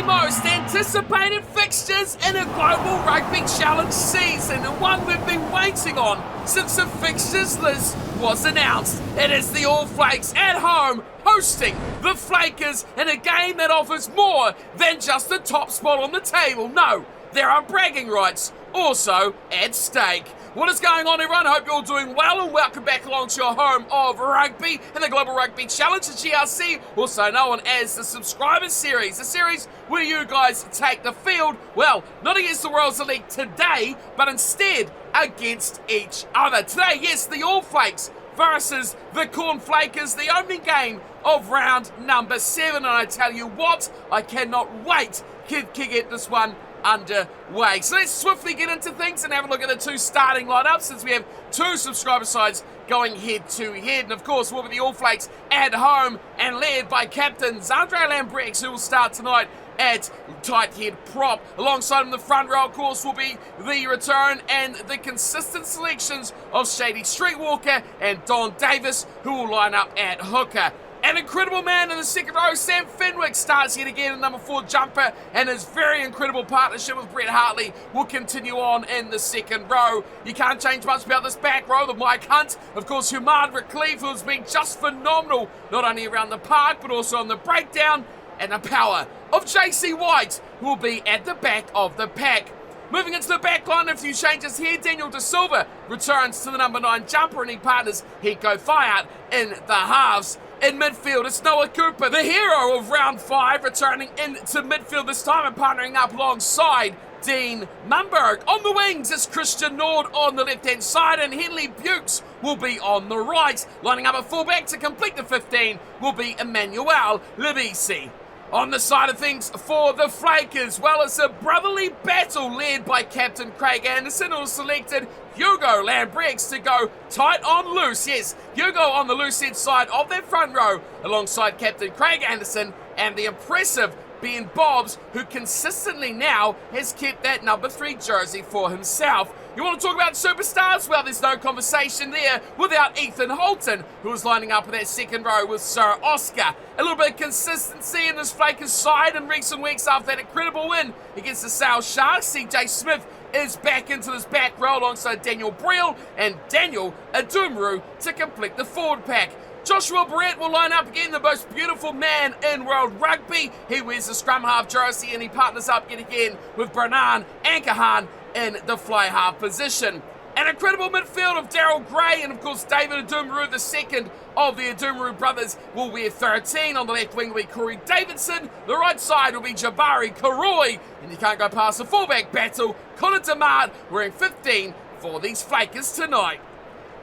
most anticipated fixtures in a Global Rugby Challenge season, and one we've been waiting on since the fixtures list was announced. It is the All Flakes at home hosting the Flakers in a game that offers more than just a top spot on the table. No, there are bragging rights also at stake. What is going on, everyone? I hope you're all doing well, and welcome back along to your home of rugby and the Global Rugby Challenge, the GRC, also known as the Subscriber Series, a series where you guys take the field, well, not against the World's Elite today, but instead against each other. Today, yes, the All Flakes versus the Corn Flakers, the opening game of round number 7, and I tell you what, I cannot wait to get this one underway. So let's swiftly get into things and have a look at the two starting lineups, since we have two subscriber sides going head to head. And of course, we'll be the All Flakes at home and led by captain Andre Lambrex, who will start tonight at tight head prop. Alongside him in the front row, of course, will be the return and the consistent selections of Shady Streetwalker and Don Davis, who will line up at hooker. An incredible man in the second row, Sam Fenwick, starts yet again in number 4 jumper, and his very incredible partnership with Brett Hartley will continue on in the second row. You can't change much about this back row. The Mike Hunt, of course, Humard Recleve, who has been just phenomenal, not only around the park, but also on the breakdown, and the power of JC White, who will be at the back of the pack. Moving into the back line, a few changes here. Daniel De Silva returns to the number 9 jumper, and he partners Hiko Fiat in the halves. In midfield, it's Noah Cooper, the hero of round 5, returning into midfield this time and partnering up alongside Dean Mumberg. On the wings, it's Christian Nord on the left-hand side, and Henley Bukes will be on the right. Lining up at fullback to complete the 15 will be Emmanuel Libisi. On the side of things for the Flakers, well, it's a brotherly battle led by Captain Craig Anderson, who selected Hugo Lambrex to go tight on loose. Yes, Hugo on the loose head side of that front row, alongside Captain Craig Anderson and the impressive Ben Bobbs, who consistently now has kept that number 3 jersey for himself. You want to talk about superstars? Well, there's no conversation there without Ethan Holton, who is lining up in that second row with Sir Oscar. A little bit of consistency in this Flakers side in recent weeks after that incredible win against the South Sharks. CJ Smith is back into this back row alongside Daniel Briel and Daniel Adumru to complete the forward pack. Joshua Barrett will line up again, the most beautiful man in World Rugby. He wears the scrum half jersey, and he partners up yet again with Bernan Ankahan in the fly half position. An incredible midfield of Daryl Gray and, of course, David Adumru, the second of the Adumru brothers, will wear 13. On the left wing will be Corey Davidson. The right side will be Jabari Karoi. And you can't go past the fullback battle. Connor Demard wearing 15 for these Flakers tonight.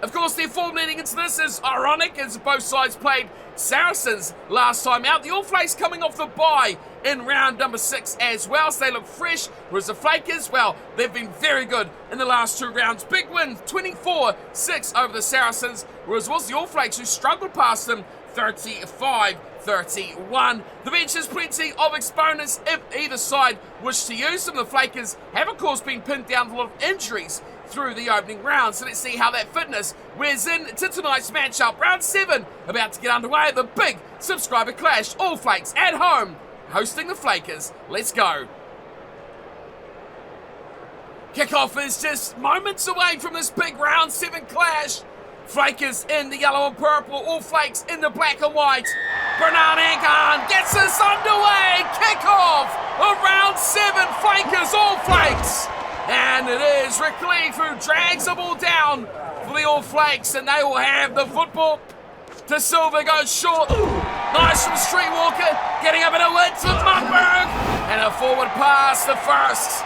Of course, their form leading into this is ironic, as both sides played Saracens last time out. The All Flakes coming off the bye in round number 6 as well, so they look fresh, whereas the Flakers, well, they've been very good in the last 2 rounds. Big win, 24-6 over the Saracens, whereas it was the All Flakes who struggled past them, 35-31. The bench has plenty of exponents if either side wish to use them. The Flakers have, of course, been pinned down with a lot of injuries through the opening round, so let's see how that fitness wears in to tonight's matchup. Round 7 about to get underway at the big subscriber clash. All Flakes at home hosting the Flakers. Let's go. Kickoff is just moments away from this big round 7 clash. Flakers in the yellow and purple, All Flakes in the black and white. Bernan Ankahan gets us underway. Kickoff of round 7, Flakers, All Flakes. And it is Recleve who drags the ball down for the All Flakes, and they will have the football. De Silva goes short. Nice from Streetwalker, getting up in a width with Mumberg. And a forward pass, the first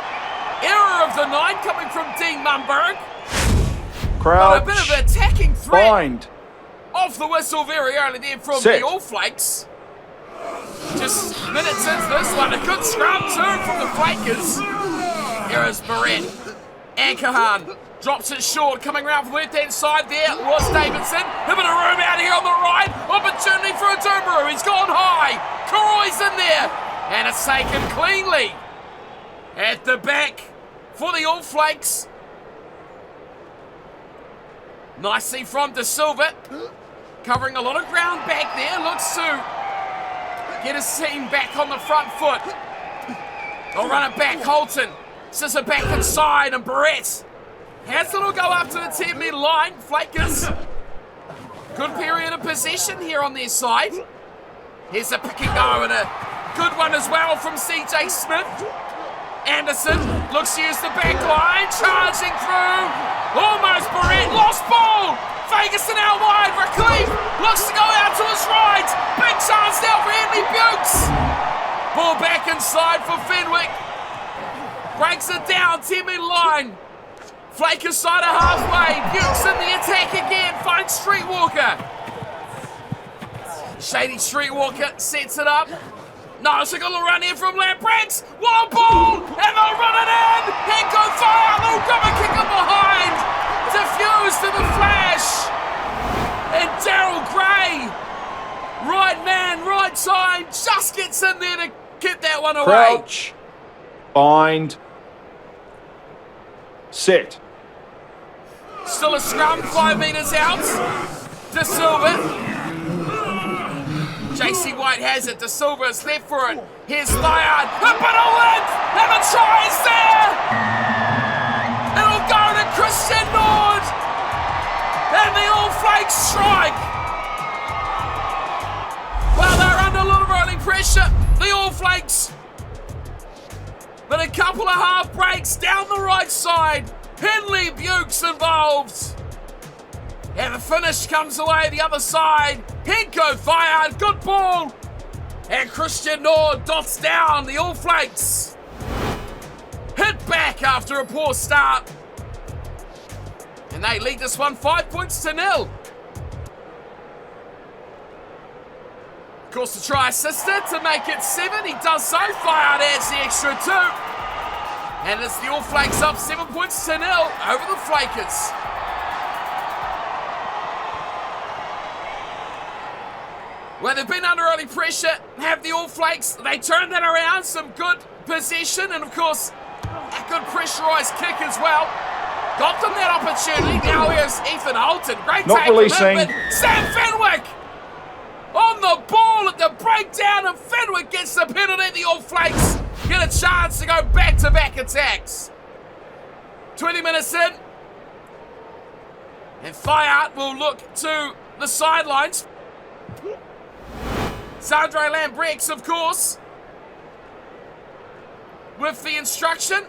error of the night coming from Dean Mumberg. Crouch. But a bit of attacking threat. Bind. Off the whistle very early there from the All Flakes. Just minutes into this one, a good scrum too from the Flakers. Here is Barrett. Ankahan drops it short, coming around from the left-hand side there was Davidson. A bit of room out here on the right. Opportunity for Adumru. He's gone high. Karoi's in there. And it's taken cleanly. At the back for the All Flakes. Nicely from De Silva. Covering a lot of ground back there. Looks to get his team back on the front foot. They'll run it back. Holton sends it back inside, and Barrett has it'll go up to the 10-metre line. Flakers, good period of possession here on their side. Here's a pick and go, and a good one as well from CJ Smith. Anderson looks to use the back line, charging through. Almost Barrett, lost ball. Ferguson out wide. Recleve looks to go out to his right. Big chance now for Henley Bukes. Ball back inside for Fenwick. Breaks it down, 10-metre line. Flakers side of halfway. Bukes in the attack again. Finds Streetwalker. Shady Streetwalker sets it up. No, it's a good run here from Lamprex. What a ball! And they'll run it in! Henko fire! They'll grab a kick up behind! Diffused to the flash! And Daryl Gray, right man, right time, just gets in there to get that one away. Crouch. Bind. Set. Still a scrum, 5 metres out. De Silva. JC White has it. De Silva is left for it. Here's Lyard. A bit of length, and the try is there. It'll go to Christian Nord, and the All Flakes strike. Well, they're under a lot of early pressure, the All Flakes. But a couple of half breaks down the right side. Henley Bukes involved. And the finish comes away the other side. Henko fired, good ball. And Christian Nord dots down the All Flakes. Hit back after a poor start. And they lead this one 5 points to 0. Of course, the try assisted to make it 7. He does so. Fired adds the extra 2. And it's the All Flakes up 7 points to 0 over the Flakers. Well, they've been under early pressure, have the All Flakes. They turn that around, some good possession, and of course, a good pressurised kick as well. Got them that opportunity. Now here's Ethan Holton. Great Not take releasing. from him, but Sam Fenwick on the ball at the breakdown, and Fenwick gets the penalty. The All Flakes get a chance to go back-to-back attacks. 20 minutes in, and Fiat will look to the sidelines. Sandre Lambrex, of course, with the instruction.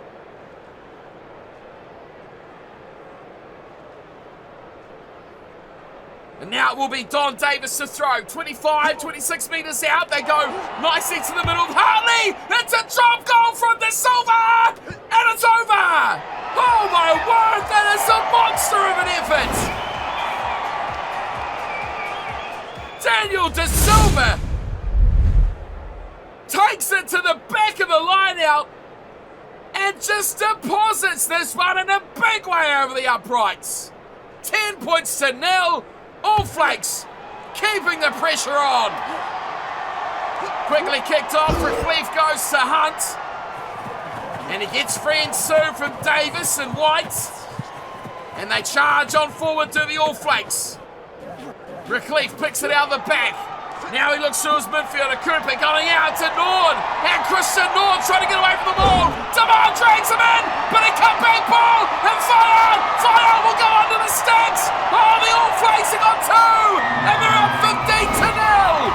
And now it will be Don Davis to throw. 25, 26 metres out. They go nicely to the middle of Hartley. It's a drop goal from De Silva. And it's over. Oh my word, that is a monster of an effort. Daniel De Silva takes it to the back of the line out and just deposits this one in a big way over the uprights. 10 points to 0. All Flakes keeping the pressure on. Quickly kicked off. Recleve goes to Hunt. And he gets free and Sue from Davis and White. And they charge on forward to the All Flakes. Recleve picks it out of the back. Now he looks to his midfielder, Cooper, going out to Nord. And Christian Nord trying to get away from the ball. Damar drags him in, but a cutback ball. And Fire will go under the sticks. Oh, the All Flakes have got 2. And they're up 15 to 0.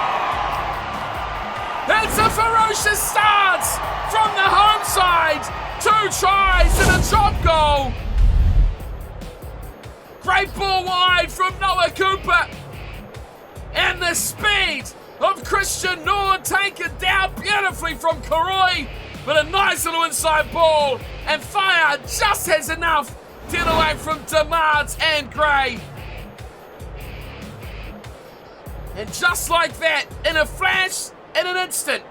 It's a ferocious start from the home side. 2 tries and a drop goal. Great ball wide from Noah Cooper. And the speed of Christian Nord taken down beautifully from Karoi. But a nice little inside ball. And Fire just has enough to get away from Demars and Gray. And just like that, in a flash, in an instant,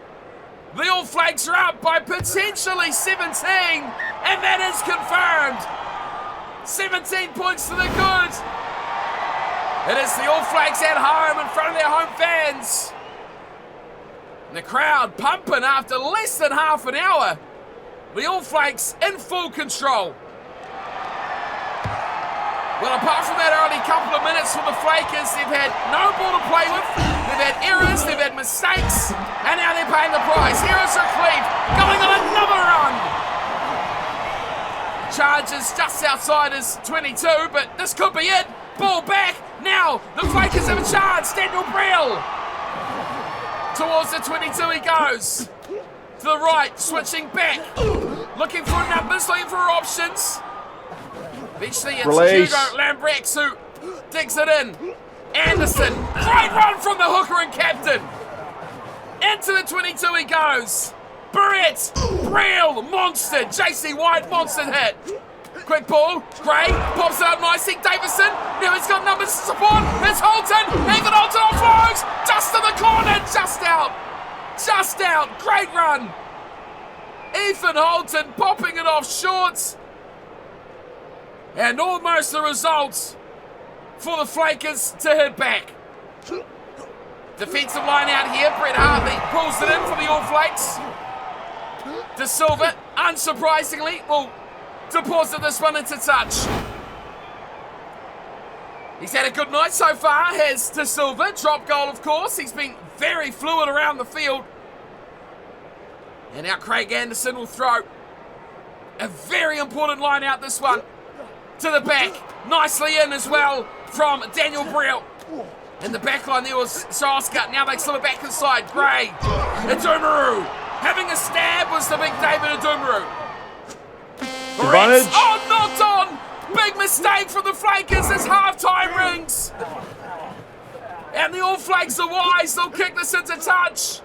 the All Flakes are up by potentially 17. And that is confirmed. 17 points to the good. It is the All Flakes at home in front of their home fans. And the crowd pumping after less than half an hour. The All Flakes in full control. Well, apart from that early couple of minutes for the Flakers, they've had no ball to play with. They've had errors, they've had mistakes, and now they're paying the price. Here is Recleve going on another charges just outside his 22, but this could be it. Ball back. Now the Flakers have a chance. Daniel Brill. Towards the 22 he goes. To the right, switching back. Looking for numbers, looking for options. Eventually it's Release. Hugo Lambrex who digs it in. Anderson, great run from the hooker and captain. Into the 22 he goes. Barrett, Brill, monster. JC White, monster hit. Quick ball, Gray, pops it up nicely. Davison, now he's got numbers to support. It's Holton, Ethan Holton offloads. Just to the corner, just out. Just out, great run. Ethan Holton popping it off short. And almost the result for the Flakers to hit back. Defensive line out here. Brett Hartley pulls it in for the All Flakes. De Silva, unsurprisingly, will deposit this one into touch. He's had a good night so far, has De Silva. Drop goal, of course. He's been very fluid around the field. And now Craig Anderson will throw. A very important line out, this one. To the back. Nicely in as well from Daniel Brill. And the back line there was Sarska. Now they slip it back inside. Gray. Adumaru. Having a stab was the big David Adumaru. Advantage. Oh, knocked on. Big mistake from the Flakers as halftime rings. And the All Flakes are wise. They'll kick this into touch.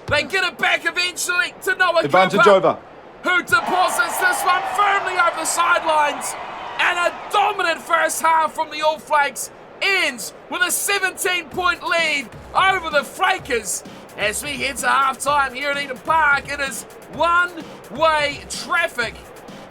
They get it back eventually to Noah Advantage Cooper, over. who deposits this one firmly over the sidelines. And a dominant first half from the All Flakes ends with a 17-point lead over the Flakers. As we head to halftime here at Eden Park, it is one-way traffic.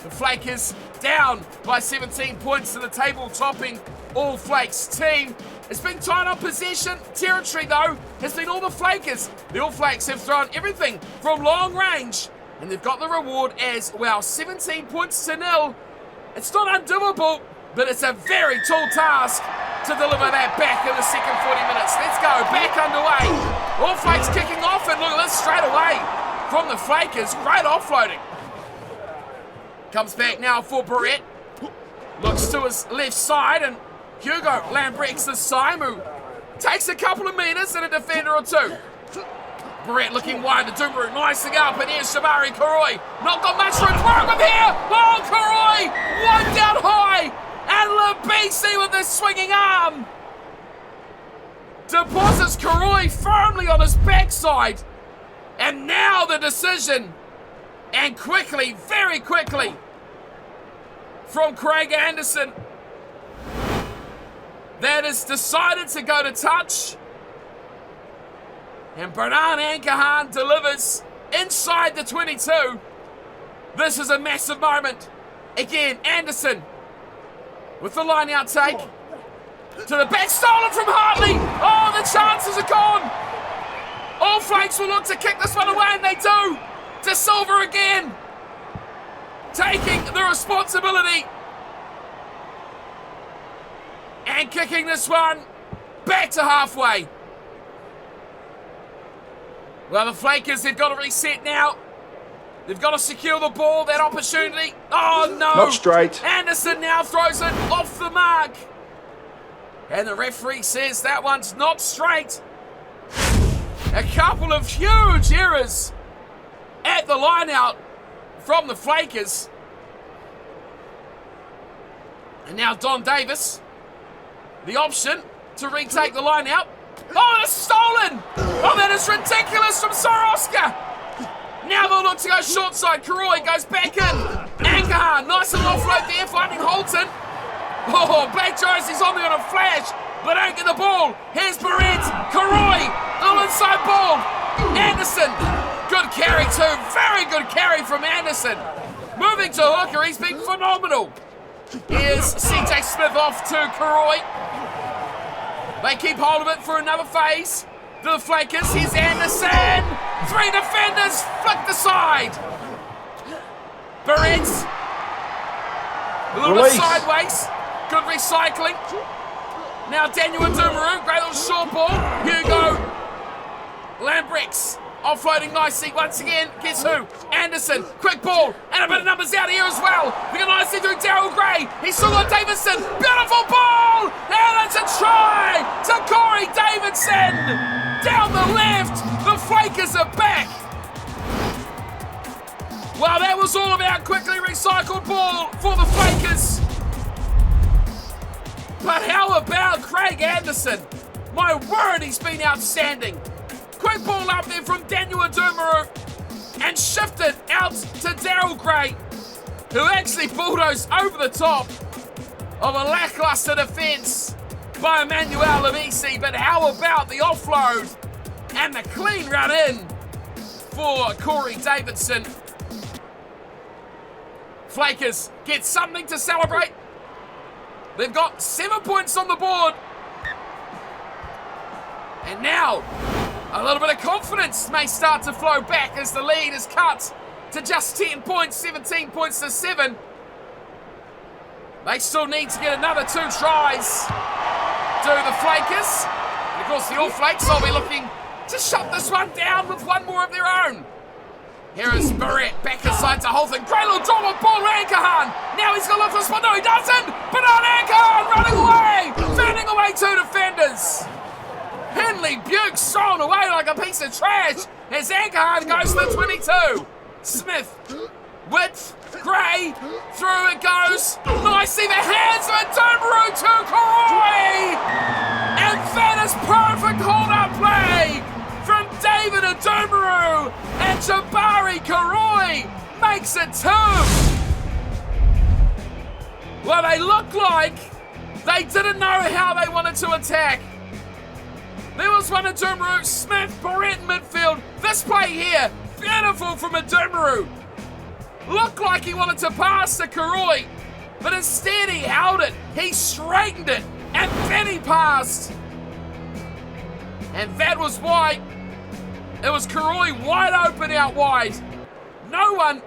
The Flakers down by 17 points to the table-topping All Flakes team. It's been tight on possession. Territory, though, has been all the Flakers. The All Flakes have thrown everything from long range, and they've got the reward as well. 17 points to nil. It's not undoable, but it's a very tall task to deliver that back in the second 40 minutes. Let's go, back underway. All Flakes kicking off, and look at this straight away from the Flakers. Great offloading. Comes back now for Barrett. Looks to his left side, and Hugo Lambrex this time, who takes a couple of meters and a defender or two. Barrett looking wide to Dumaru, nicing up, and here's Shamari Karoi. Not got much room to work with here. Oh, Karoi, one down high, and Labisi with the swinging arm. Deposits Karoi firmly on his backside. And now the decision, and quickly, very quickly, from Craig Anderson, that is decided to go to touch. And Bernard Ankahan delivers inside the 22. This is a massive moment. Again, Anderson with the line out take. To the back, stolen from Hartley. Oh, the chances are gone. All Flakes will look to kick this one away, and they do. De Silva again, taking the responsibility. And kicking this one back to halfway. Well, the Flakers, they've got to reset now. They've got to secure the ball, that opportunity. Oh, no. Not straight. Anderson now throws it off the mark. And the referee says that one's not straight. A couple of huge errors at the line out from the Flakers. And now Don Davis, the option to retake the line out. Oh, and it's stolen! Oh, that is ridiculous from Soroska! Now they'll look to go short side. Karoi goes back in. Ankahan, nice little offload there, finding Holton. Oh, Black Jersey's on there on a flash, but don't get the ball. Here's Barrett, Karoi, little inside ball. Anderson, good carry too, very good carry from Anderson. Moving to hooker, he's been phenomenal. Here's CJ Smith off to Karoi. They keep hold of it for another phase. To the Flakers, here's Anderson. Three defenders flicked aside. Barrett, a little bit sideways. Good recycling. Now Daniel Adumaru, great little short ball. Hugo Lambrex Offloading nicely once again. Guess who? Anderson. Quick ball. And a bit of numbers out here as well. Looking nicely through Daryl Gray. He's still got Davidson. Beautiful ball. And it's a try to Corey Davidson. Down the left. The Flakers are back. Well, that was all about quickly recycled ball for the Flakers. But how about Craig Anderson? My word, he's been outstanding. Quick ball up there from Daniel Adumuru and shifted out to Daryl Gray, who actually bulldozed over the top of a lackluster defence by Emmanuel Lamisi. But how about the offload and the clean run in for Corey Davidson? Flakers get something to celebrate. They've got 7 points on the board. And now, a little bit of confidence may start to flow back as the lead is cut to just 10 points, 17 points to 7. They still need to get another 2 tries, do the Flakers. And of course, the All Flakes will be looking to shut this one down with one more of their own. Here is Barrett, back inside to Holton. Great little drop of ball to Ankahan. Now he's going to look for a spot. No, he doesn't. But on Ankahan, running away. Fanning away 2 defenders. Henley Bukes thrown away like a piece of trash as Ankahan goes to the 22. Smith, width, Gray, through it goes. Nicely the hands of Adumuru to Karoi. And that is perfect hold-up play from David Adumuru, and Jabari Karoi makes it 2. Well, they look like they didn't know how they wanted to attack. There was one Adumuru, Smith, Barrett in midfield. This play here, beautiful from Adumuru. Looked like he wanted to pass to Karoi, but instead he held it, he straightened it, and then he passed. And that was why it was Karoi wide open out wide. No one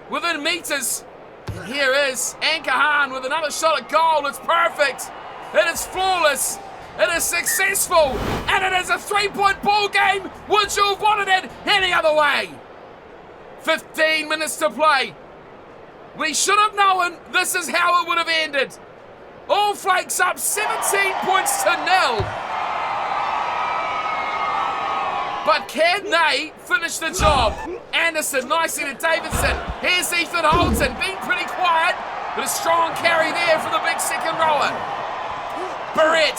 within meters. And here is Ankahan with another shot at goal. It's perfect. It is flawless. It is successful. And it is a 3-point ball game. Would you have wanted it any other way? 15 minutes to play. We should have known this is how it would have ended. All Flakes up 17 points to 0. But can they finish the job? Anderson nicely to Davidson. Here's Ethan Holton, being pretty quiet, but a strong carry there for the big second rower. Barrett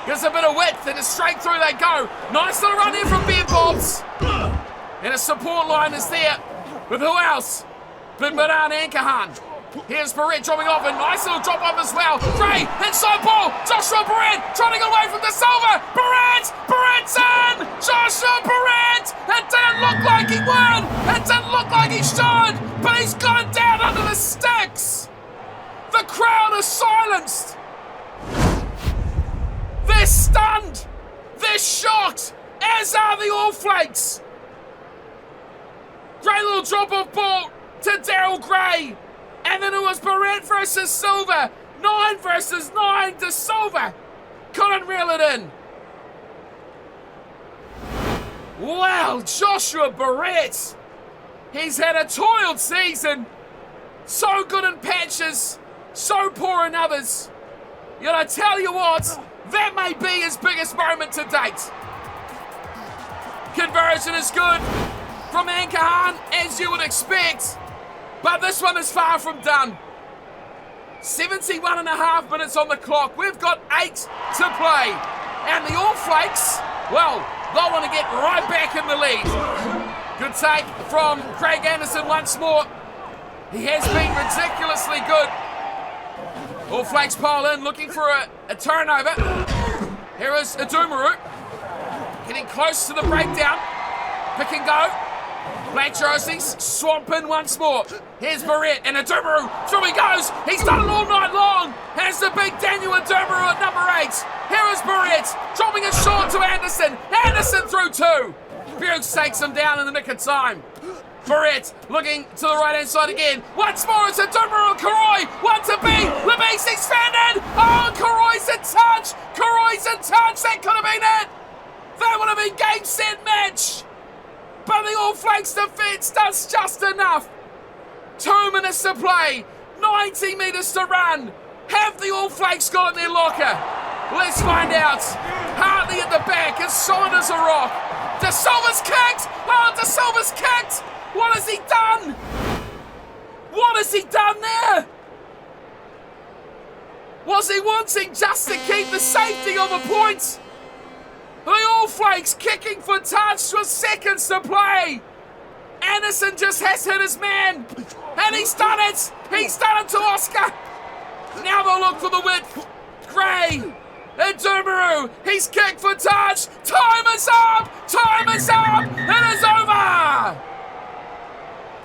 gives a bit of width and straight through they go. Nice little run here from Ben Bobs. And a support line is there with who else? But Miran Ankahan. Here's Barrett dropping off, a nice little drop off as well. Gray, inside ball, Joshua Barrett trying to get away from the Silver. Barrett's in! Joshua Barrett! It didn't look like he would! It didn't look like he should! But he's got it down under the sticks! The crowd is silenced! They're stunned! They're shocked! As are the All Flakes! Great little drop off ball to Daryl Gray! And then it was Barrett versus Silver. 9 versus 9 to Silver. Couldn't reel it in. Wow, Joshua Barrett. He's had a toiled season. So good in patches, so poor in others. Yet I tell you what, that may be his biggest moment to date. Conversion is good from Ankahan, as you would expect. But this one is far from done. 71.5 minutes on the clock. We've got 8 to play. And the All Flakes, well, they'll want to get right back in the lead. Good take from Craig Anderson once more. He has been ridiculously good. All Flakes pile in, looking for a turnover. Here is Adumuru. Getting close to the breakdown. Pick and go. Black jerseys swamp in once more. Here's Barrett and Adumuru. Through he goes. He's done it all night long. Has the big Daniel Adumuru at number 8. Here is Barrett dropping it short to Anderson. Anderson through 2. Bukes takes him down in the nick of time. Barrett looking to the right hand side again. Once more it's Adumuru and Karoi. 1 to B. Lamese extended. Oh, Karoi's in touch. Karoi's in touch. That could have been it. That would have been game, set, match. but the All Flakes defence does just enough. 2 minutes to play, 90 metres to run. Have the All Flakes got in their locker? Let's find out. Hartley at the back, as solid as a rock. De Silva's kicked! Oh, De Silva's kicked! What has he done? What has he done there? Was he wanting just to keep the safety of a point? The All Flakes kicking for touch with seconds to play. Anderson just has hit his man. And he's done it. He's done it to Oscar. Now they'll look for the width. Gray. And Dumaru. He's kicked for touch. Time is up. Time is up. It is over.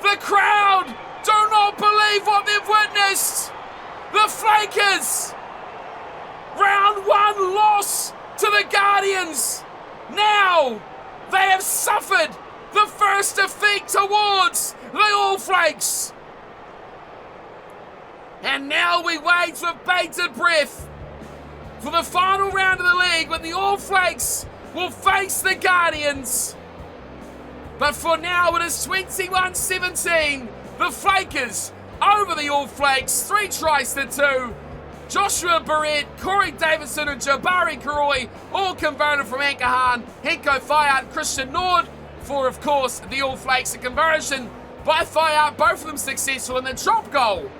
The crowd do not believe what they've witnessed. The Flakers. Round 1 loss to the Guardians. Now they have suffered the first defeat towards the All Flakes. And now we wait with bated breath for the final round of the league when the All Flakes will face the Guardians. But for now it is 21-17. The Flakers over the All Flakes, 3 tries to 2. Joshua Barrett, Corey Davidson and Jabari Karoi all converted from Ankahan, Henko Fayard, Christian Nord for, of course, the All Flakes. A conversion by Fayard, both of them successful, and the drop goal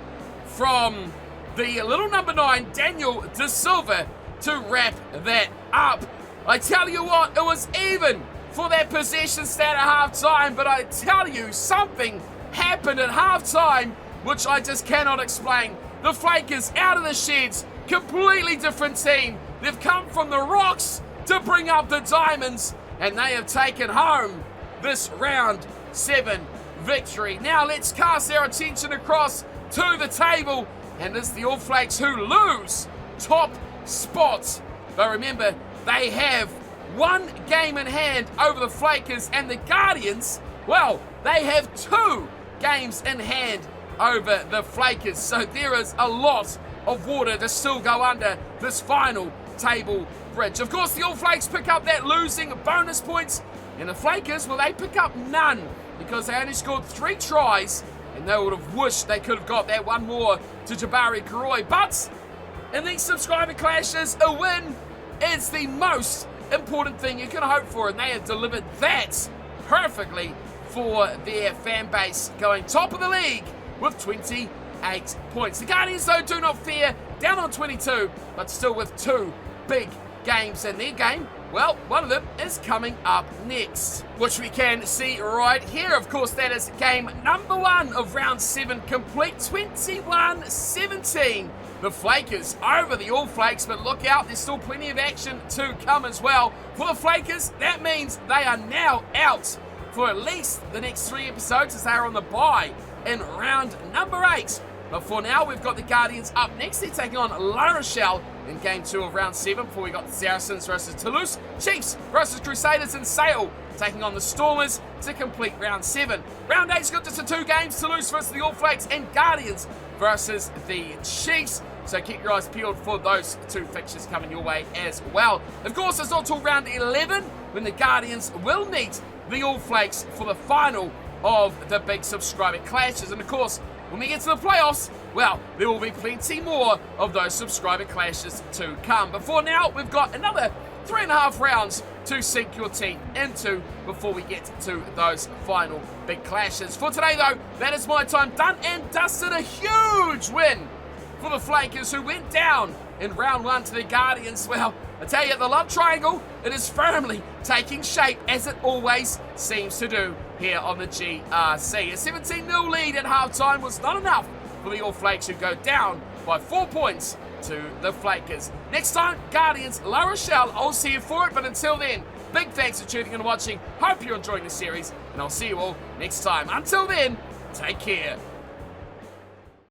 from the little number 9, Daniel De Silva, to wrap that up. I tell you what, it was even for that possession stat at half-time, but I tell you, something happened at half-time which I just cannot explain. The Flakers out of the sheds, completely different team. They've come from the rocks to bring up the diamonds, and they have taken home this round 7 victory. Now let's cast our attention across to the table, and it's the All Flakes who lose top spot. But remember, they have 1 game in hand over the Flakers, and the Guardians, well, they have 2 games in hand over the Flakers. So there is a lot of water to still go under this final table bridge. Of course, the All Flakes pick up that losing bonus points, and the Flakers, well, they pick up none because they only scored 3 tries, and they would have wished they could have got that one more to Jabari Karoi. But in these subscriber clashes, a win is the most important thing you can hope for, and they have delivered that perfectly for their fan base, going top of the league with 28 points. The Guardians, though, do not fear, down on 22, but still with 2 big games in their game. Well, one of them is coming up next, which we can see right here. Of course, that is game number 1 of round 7 complete, 21-17. The Flakers over the All Flakes, but look out, there's still plenty of action to come as well. For the Flakers, that means they are now out for at least the next 3 episodes as they are on the bye in round number 8. But for now, we've got the Guardians up next. They're taking on La Rochelle in game 2 of round 7. Before we got the Saracens versus Toulouse, Chiefs versus Crusaders, and Sale taking on the Stormers to complete round 7. Round 8's got just the 2 games, Toulouse versus the All Flakes and Guardians versus the Chiefs. So keep your eyes peeled for those 2 fixtures coming your way as well. Of course, it's not till round 11 when the Guardians will meet the All Flakes for the final of the big subscriber clashes. And of course, when we get to the playoffs, well, there will be plenty more of those subscriber clashes to come. But for now, we've got another 3.5 rounds to sink your teeth into before we get to those final big clashes. For today, though, that is my time done and dusted. A huge win for the Flakers, who went down in round 1 to the Guardians. Well, I tell you, the love triangle, it is firmly taking shape, as it always seems to do here on the GRC. A 17-0 lead at halftime was not enough for the All Flakes, who go down by 4 points to the Flakers. Next time, Guardians, La Rochelle. I'll see you for it, but until then, big thanks for tuning in and watching. Hope you're enjoying the series, and I'll see you all next time. Until then, take care.